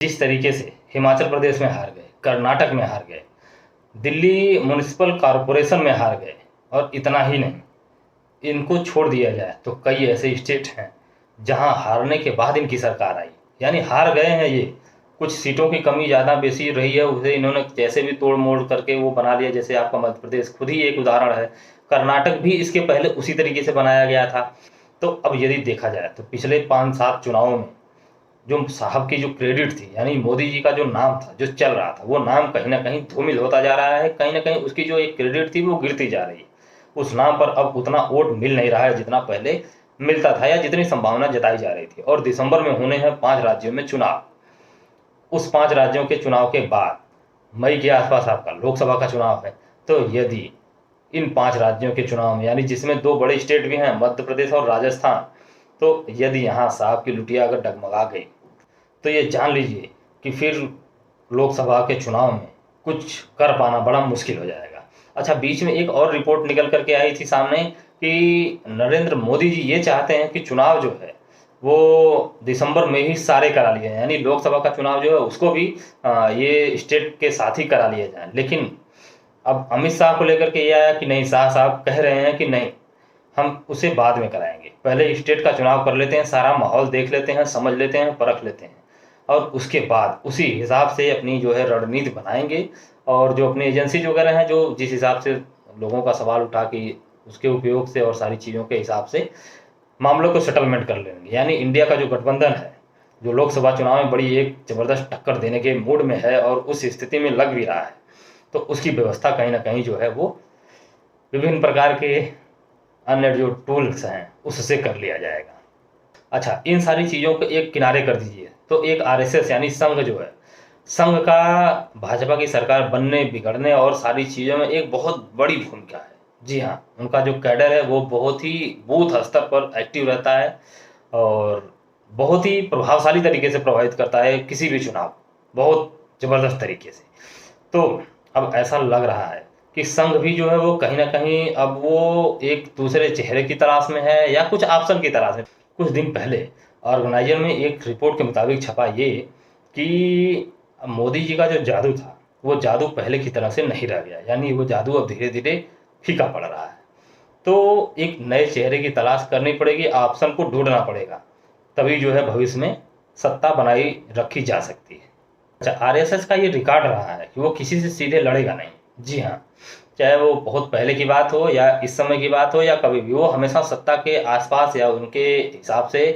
जिस तरीके से हिमाचल प्रदेश में हार गए, कर्नाटक में हार गए, दिल्ली म्युनिसिपल कॉरपोरेशन में हार गए, और इतना ही नहीं, इनको छोड़ दिया जाए तो कई ऐसे स्टेट हैं जहां हारने के बाद इनकी सरकार आई। यानी हार गए हैं ये, कुछ सीटों की कमी ज़्यादा बेसी रही है, उसे इन्होंने जैसे भी तोड़ मोड़ करके वो बना लिया। जैसे आपका मध्य प्रदेश खुद ही एक उदाहरण है, कर्नाटक भी इसके पहले उसी तरीके से बनाया गया था। तो अब यदि देखा जाए तो पिछले 5-7 चुनावों में जो साहब की जो क्रेडिट थी, यानी मोदी जी का जो नाम था, जो चल रहा था, वो नाम कहीं ना कहीं धूमिल होता जा रहा है। कहीं ना कहीं उसकी जो एक क्रेडिट थी वो गिरती जा रही है। उस नाम पर अब उतना वोट मिल नहीं रहा है जितना पहले मिलता था, या जितनी संभावना जताई जा रही थी। और दिसंबर में होने हैं 5 राज्यों में चुनाव। उस 5 राज्यों के चुनाव के बाद मई के आसपास आपका लोकसभा का चुनाव है। तो यदि इन 5 राज्यों के चुनाव में, यानी जिसमें 2 बड़े स्टेट भी हैं, मध्य प्रदेश और राजस्थान, तो यदि यहाँ साहब की लुटिया अगर डगमगा गई तो ये जान लीजिए कि फिर लोकसभा के चुनाव में कुछ कर पाना बड़ा मुश्किल हो जाएगा। अच्छा, बीच में एक और रिपोर्ट निकल करके आई थी सामने कि नरेंद्र मोदी जी ये चाहते हैं कि चुनाव जो है वो दिसंबर में ही सारे करा लिए जाएं, यानी लोकसभा का चुनाव जो है उसको भी ये स्टेट के साथ ही करा लिए जाएं। लेकिन अब अमित शाह को लेकर के ये आया कि नहीं, शाह साहब कह रहे हैं कि नहीं, हम उसे बाद में कराएंगे, पहले स्टेट का चुनाव कर लेते हैं, सारा माहौल देख लेते हैं, समझ लेते हैं, परख लेते हैं, और उसके बाद उसी हिसाब से अपनी जो है रणनीति बनाएंगे। और जो अपनी एजेंसी वगैरह हैं, जो जिस हिसाब से लोगों का सवाल उठा कि उसके उपयोग से और सारी चीज़ों के हिसाब से मामलों को सेटलमेंट कर लेंगे। यानी इंडिया का जो गठबंधन है, जो लोकसभा चुनाव में बड़ी एक ज़बरदस्त टक्कर देने के मूड में है और उस स्थिति में लग भी रहा है, तो उसकी व्यवस्था कहीं ना कहीं जो है वो विभिन्न प्रकार के अन्य जो टूल्स हैं उससे कर लिया जाएगा। अच्छा, इन सारी चीज़ों को एक किनारे कर दीजिए तो एक आरएसएस यानी संघ जो है, संघ का भाजपा की सरकार बनने, बिगड़ने और सारी चीज़ों में एक बहुत बड़ी भूमिका है। जी हाँ, उनका जो कैडर है वो बहुत ही बूथ स्तर पर एक्टिव रहता है और बहुत ही प्रभावशाली तरीके से प्रभावित करता है किसी भी चुनाव, बहुत ज़बरदस्त तरीके से। तो अब ऐसा लग रहा है कि संघ भी जो है वो कहीं ना कहीं अब वो एक दूसरे चेहरे की तलाश में है या कुछ ऑप्शन की तलाश में। कुछ दिन पहले ऑर्गेनाइजर में एक रिपोर्ट के मुताबिक छपा ये कि मोदी जी का जो जादू था वो जादू पहले की तरह से नहीं रह गया, यानी वो जादू अब धीरे धीरे फीका पड़ रहा है। तो एक नए चेहरे की तलाश करनी पड़ेगी, ऑप्शन को ढूंढना पड़ेगा, तभी जो है भविष्य में सत्ता बनाई रखी जा सकती है। अच्छा, आरएसएस का ये रिकॉर्ड रहा है कि वो किसी से सीधे लड़ेगा नहीं। जी हाँ, चाहे वो बहुत पहले की बात हो या इस समय की बात हो या कभी भी, वो हमेशा सत्ता के आसपास या उनके हिसाब से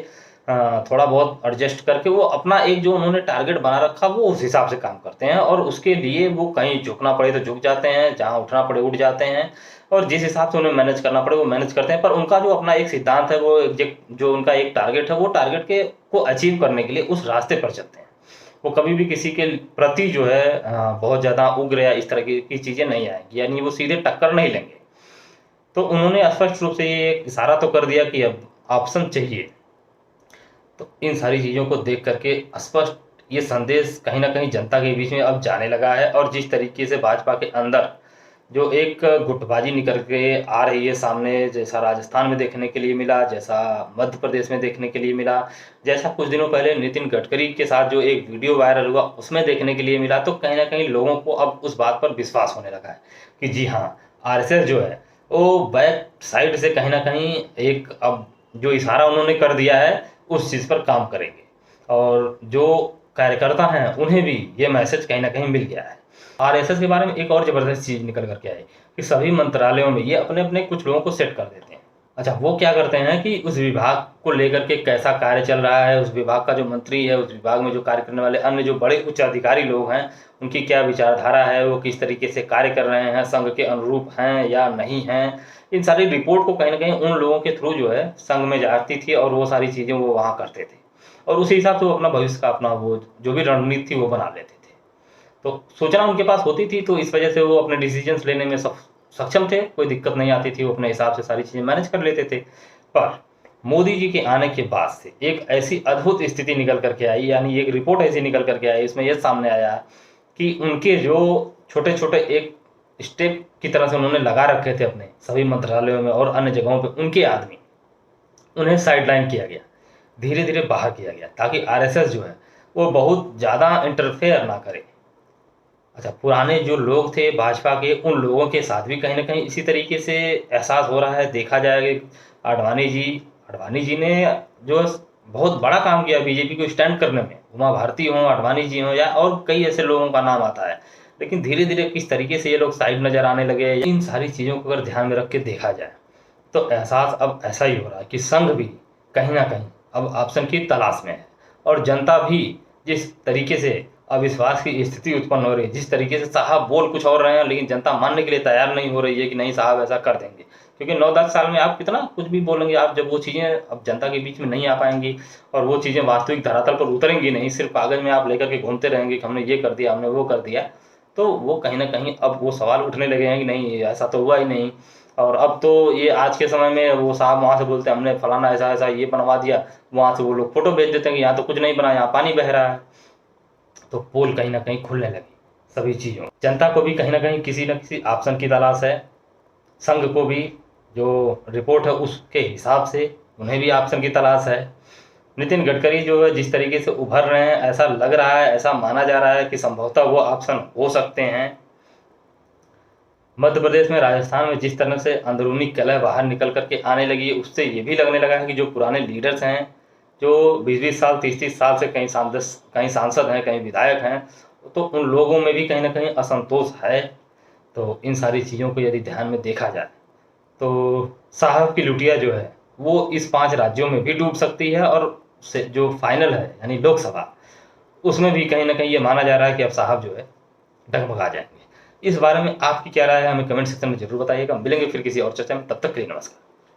थोड़ा बहुत एडजस्ट करके वो अपना एक जो उन्होंने टारगेट बना रखा वो उस हिसाब से काम करते हैं, और उसके लिए वो कहीं झुकना पड़े तो झुक जाते हैं, जहाँ उठना पड़े उठ जाते हैं, और जिस हिसाब से उन्हें मैनेज करना पड़े वो मैनेज करते हैं। पर उनका जो अपना एक सिद्धांत है, वो जो उनका एक टारगेट है, वो टारगेट के को अचीव करने के लिए उस रास्ते पर चलते हैं। वो कभी भी किसी के प्रति जो है बहुत ज़्यादा उग्र या इस तरह की चीज़ें नहीं आएंगी, यानी वो सीधे टक्कर नहीं लेंगे। तो उन्होंने स्पष्ट रूप से ये इशारा तो कर दिया कि अब ऑप्शन चाहिए। तो इन सारी चीज़ों को देख करके स्पष्ट ये संदेश कहीं ना कहीं जनता के बीच में अब जाने लगा है, और जिस तरीके से भाजपा के अंदर जो एक गुटबाजी निकल के आ रही है सामने, जैसा राजस्थान में देखने के लिए मिला, जैसा मध्य प्रदेश में देखने के लिए मिला, जैसा कुछ दिनों पहले नितिन गडकरी के साथ जो एक वीडियो वायरल हुआ उसमें देखने के लिए मिला, तो कहीं ना कहीं लोगों को अब उस बात पर विश्वास होने लगा है कि जी हाँ, आरएसएस जो है वो बैक साइड से कहीं ना कहीं एक अब जो इशारा उन्होंने कर दिया है उस चीज़ पर काम करेंगे, और जो कार्यकर्ता हैं उन्हें भी ये मैसेज कहीं ना कहीं मिल गया है। आरएसएस के बारे में एक और ज़बरदस्त चीज़ निकल करके आई कि सभी मंत्रालयों में ये अपने अपने कुछ लोगों को सेट कर देते हैं। अच्छा, वो क्या करते हैं कि उस विभाग को लेकर के कैसा कार्य चल रहा है, उस विभाग का जो मंत्री है, उस विभाग में जो कार्य करने वाले अन्य जो बड़े उच्च अधिकारी लोग हैं, उनकी क्या विचारधारा है, वो किस तरीके से कार्य कर रहे हैं, संघ के अनुरूप हैं या नहीं हैं, इन सारी रिपोर्ट को कहीं ना कहीं उन लोगों के थ्रू जो है संघ में जाती थी, और वो सारी चीज़ें वो वहाँ करते थे, और उसी हिसाब से वो अपना भविष्य का अपना वो जो भी रणनीति थी वो बना लेते थे। तो सूचना उनके पास होती थी, तो इस वजह से वो अपने डिसीजंस लेने में सक्षम थे, कोई दिक्कत नहीं आती थी, वो अपने हिसाब से सारी चीज़ें मैनेज कर लेते थे। पर मोदी जी के आने के बाद से एक ऐसी अद्भुत स्थिति निकल करके आई, यानी एक रिपोर्ट ऐसी निकल करके आई, इसमें यह सामने आया कि उनके जो छोटे छोटे एक स्टेप की तरह से उन्होंने लगा रखे थे अपने सभी मंत्रालयों में और अन्य जगहों पर, उनके आदमी, उन्हें साइडलाइन किया गया, धीरे धीरे बाहर किया गया, ताकि आरएसएस जो है वो बहुत ज़्यादा इंटरफेयर ना करे। अच्छा, पुराने जो लोग थे भाजपा के, उन लोगों के साथ भी कहीं न कहीं इसी तरीके से एहसास हो रहा है। देखा जाए कि आडवाणी जी आडवाणी जी ने जो बहुत बड़ा काम किया बीजेपी को स्टैंड करने में, उमा भारती हों, आडवाणी जी हों या और कई ऐसे लोगों का नाम आता है। लेकिन धीरे-धीरे किस तरीके से ये लोग साइड नज़र आने लगे, इन सारी चीज़ों को अगर ध्यान में रख के देखा जाए, तो एहसास अब ऐसा ही हो रहा है कि संघ भी कहीं न कहीं अब ऑप्शन की तलाश में है और जनता भी जिस तरीके से अविश्वास की स्थिति उत्पन्न हो रही है, जिस तरीके से साहब बोल कुछ और रहे हैं लेकिन जनता मानने के लिए तैयार नहीं हो रही है कि नहीं साहब ऐसा कर देंगे। क्योंकि 9-10 साल में आप कितना कुछ भी बोलेंगे, आप जब वो चीज़ें अब जनता के बीच में नहीं आ पाएँगी और वो चीज़ें वास्तविक धरातल पर उतरेंगी नहीं, सिर्फ़ कागज़ में आप लेकर के घूमते रहेंगे कि हमने ये कर दिया, हमने वो कर दिया, तो वो कहीं न कहीं अब वो सवाल उठने लगे हैं कि नहीं ऐसा तो हुआ ही नहीं। और अब तो ये आज के समय में वो साहब वहाँ से बोलते हैं हमने फलाना ऐसा-ऐसा ये बनवा दिया, वहाँ से वो लोग फ़ोटो भेज देते हैं कि यहाँ तो कुछ नहीं बना, यहाँ पानी बह रहा है। तो पोल कहीं न कहीं खुलने लगी सभी चीज़ों। जनता को भी कहीं न कहीं किसी न किसी ऑप्शन की तलाश है। संघ को भी जो रिपोर्ट है उसके हिसाब से उन्हें भी ऑप्शन की तलाश है। नितिन गडकरी जो है जिस तरीके से उभर रहे हैं, ऐसा लग रहा है, ऐसा माना जा रहा है कि संभवतः वो ऑप्शन हो सकते हैं। मध्य प्रदेश में, राजस्थान में जिस तरह से अंदरूनी कलह बाहर निकल कर के आने लगी है, उससे ये भी लगने लगा है कि जो पुराने लीडर्स हैं, जो 20-20 साल, 30-30 साल से कहीं सांसद हैं, कहीं विधायक हैं, तो उन लोगों में भी कहीं न कहीं असंतोष है। तो इन सारी चीज़ों को यदि ध्यान में देखा जाए, तो साहब की लुटिया जो है, वो इस 5 राज्यों में भी डूब सकती है और से जो फाइनल है, यानी लोकसभा, उसमें भी कहीं न कहीं ये माना जा रहा है कि अब साहब जो है, डगमगा जाएँगे। इस बारे में आपकी क्या राय है? हमें कमेंट सेक्शन में ज़रूर बताइएगा। मिलेंगे फिर किसी और चर्चा में, तब तक के लिए नमस्कार।